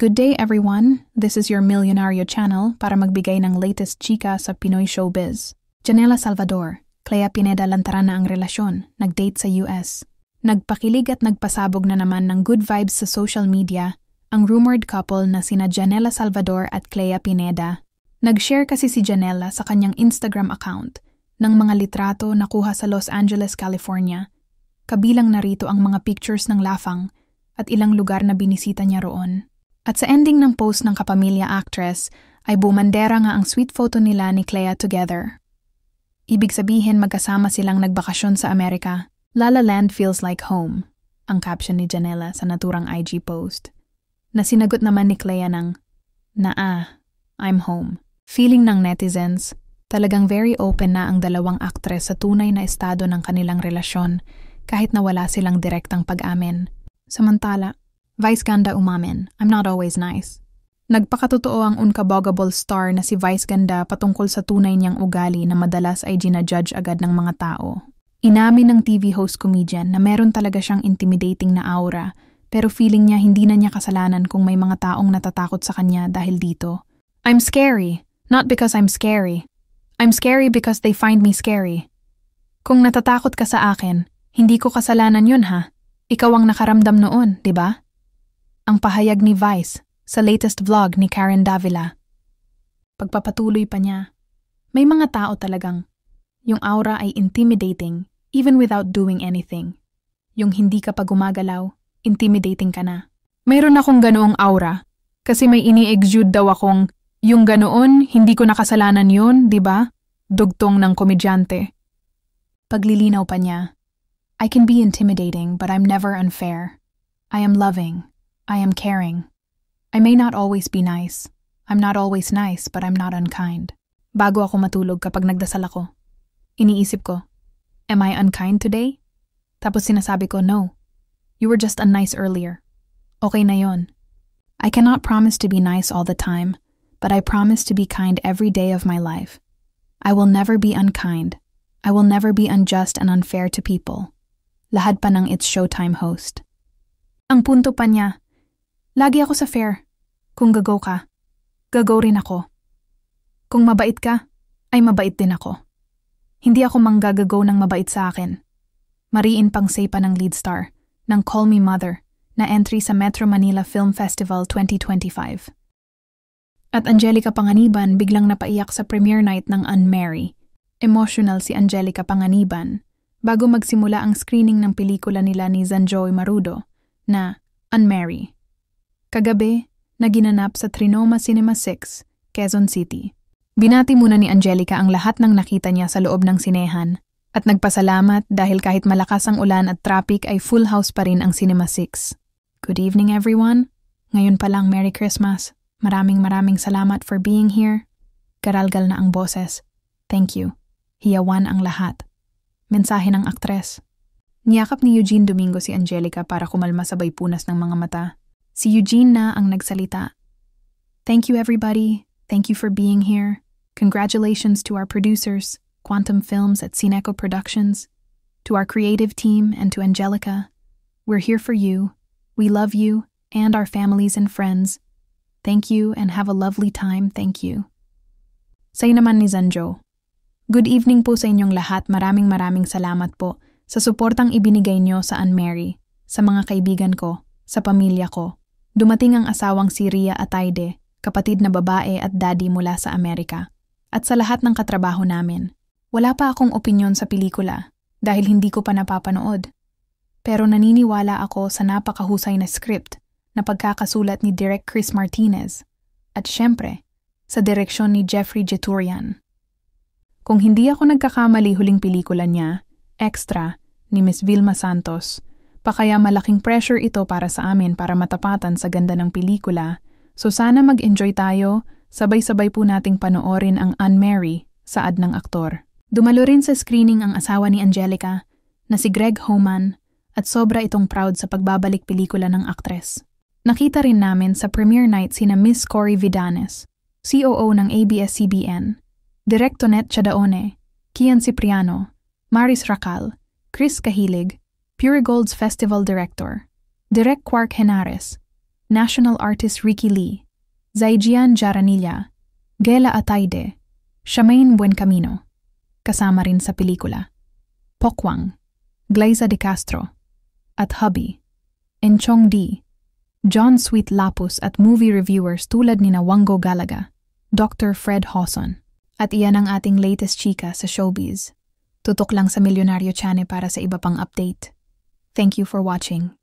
Good day everyone, this is your Millionario channel para magbigay ng latest chika sa Pinoy showbiz. Janela Salvador, Clea Pineda lantaran na ang relasyon, nag-date sa US. Nagpakilig at nagpasabog na naman ng good vibes sa social media ang rumored couple na sina Janela Salvador at Clea Pineda. Nag-share kasi si Janela sa kanyang Instagram account ng mga litrato na kuha sa Los Angeles, California. Kabilang narito ang mga pictures ng lafang at ilang lugar na binisita niya roon. At sa ending ng post ng kapamilya actress ay bumandera nga ang sweet photo nila ni Clea together. Ibig sabihin magkasama silang nagbakasyon sa Amerika. La La Land feels like home, ang caption ni Janela sa naturang IG post. Na sinagot naman ni Clea ng, I'm home. Feeling ng netizens, talagang very open na ang dalawang aktres sa tunay na estado ng kanilang relasyon kahit na wala silang direktang pag-amin. Samantala, Vice Ganda umamin, I'm not always nice. Nagpakatotoo ang unkabogable star na si Vice Ganda patungkol sa tunay niyang ugali na madalas ay ginajudge agad ng mga tao. Inamin ng TV host comedian na meron talaga siyang intimidating na aura pero feeling niya hindi na niya kasalanan kung may mga taong natatakot sa kanya dahil dito. I'm scary, not because I'm scary. I'm scary because they find me scary. Kung natatakot ka sa akin, hindi ko kasalanan yun ha. Ikaw ang nakaramdam noon, di ba? Ang pahayag ni Vice sa latest vlog ni Karen Davila. Pagpapatuloy pa niya, may mga tao talagang yung aura ay intimidating even without doing anything. Yung hindi ka pa gumagalaw, intimidating ka na. Mayroon akong ganoong aura kasi may ini-exude daw akong yung ganoon, hindi ko nakasalanan yun, di ba? Dugtong ng komedyante. Paglilinaw pa niya, I can be intimidating but I'm never unfair. I am loving. I am caring. I may not always be nice. I'm not always nice, but I'm not unkind. Bago ako matulog kapag nagdasal ako, iniisip ko, am I unkind today? Tapos sinasabi ko, no. You were just unnice earlier. Okay na yon. I cannot promise to be nice all the time, but I promise to be kind every day of my life. I will never be unkind. I will never be unjust and unfair to people. Lahad pa ng It's Showtime host. Ang punto pa niya, lagi ako sa fair. Kung gagaw ka, gagaw rin ako. Kung mabait ka, ay mabait din ako. Hindi ako manggagagaw ng mabait sa akin. Mariin pang say pa ng lead star ng Call Me Mother na entry sa Metro Manila Film Festival 2025. At Angelica Panganiban biglang napaiyak sa premiere night ng Unmarry. Emotional si Angelica Panganiban bago magsimula ang screening ng pelikula nila ni Zanjoy Marudo na Unmarry. Kagabi, naginanap sa Trinoma Cinema 6, Quezon City. Binati muna ni Angelica ang lahat ng nakita niya sa loob ng sinehan at nagpasalamat dahil kahit malakas ang ulan at traffic ay full house pa rin ang Cinema 6. Good evening everyone. Ngayon pa lang Merry Christmas. Maraming salamat for being here. Garalgal na ang boses. Thank you. Hiyawan ang lahat. Mensahe ng aktres. Niyakap ni Eugene Domingo si Angelica para kumalma sa baypunas ng mga mata. Si Eugene na ang nagsalita. Thank you everybody. Thank you for being here. Congratulations to our producers, Quantum Films at Cineco Productions, to our creative team and to Angelica. We're here for you. We love you and our families and friends. Thank you and have a lovely time. Thank you. Say naman ni Zanjo. Good evening po sa inyong lahat. Maraming salamat po sa suportang ibinigay nyo sa Unmarry, sa mga kaibigan ko, sa pamilya ko. Dumating ang asawang si Ria Atayde, kapatid na babae at daddy mula sa Amerika. At sa lahat ng katrabaho namin. Wala pa akong opinyon sa pelikula dahil hindi ko pa napapanood. Pero naniniwala ako sa napakahusay na script na pagkakasulat ni Direk Chris Martinez at syempre sa direksyon ni Jeffrey Jeturian. Kung hindi ako nagkakamali huling pelikula niya, Extra, ni Miss Vilma Santos, pa kaya malaking pressure ito para sa amin para matapatan sa ganda ng pelikula, so sana mag-enjoy tayo, sabay-sabay po nating panoorin ang Unmarry, saad ng aktor. Dumalo rin sa screening ang asawa ni Angelica, na si Greg Homan, at sobra itong proud sa pagbabalik pelikula ng aktres. Nakita rin namin sa premiere night sina Miss Cory Vidanes, COO ng ABS-CBN, Direk Tonet Chadaone, Kian Cipriano, Maris Racal, Chris Kahilig, Pure Gold's Festival Director, Direk Quark Henares, national artist Ricky Lee, Zaijian Jaranilla, Gela Ataide, Charmaine Buencamino, kasama rin sa pelikula, Pokwang, Glyza De Castro, at hubby, Enchong D, John Sweet Lapus at movie reviewers tulad ni Wango Galaga, Dr. Fred Hawson. At iyan ang ating latest chika sa showbiz. Tutok lang sa Milyonaryo Channel para sa iba pang update. Thank you for watching.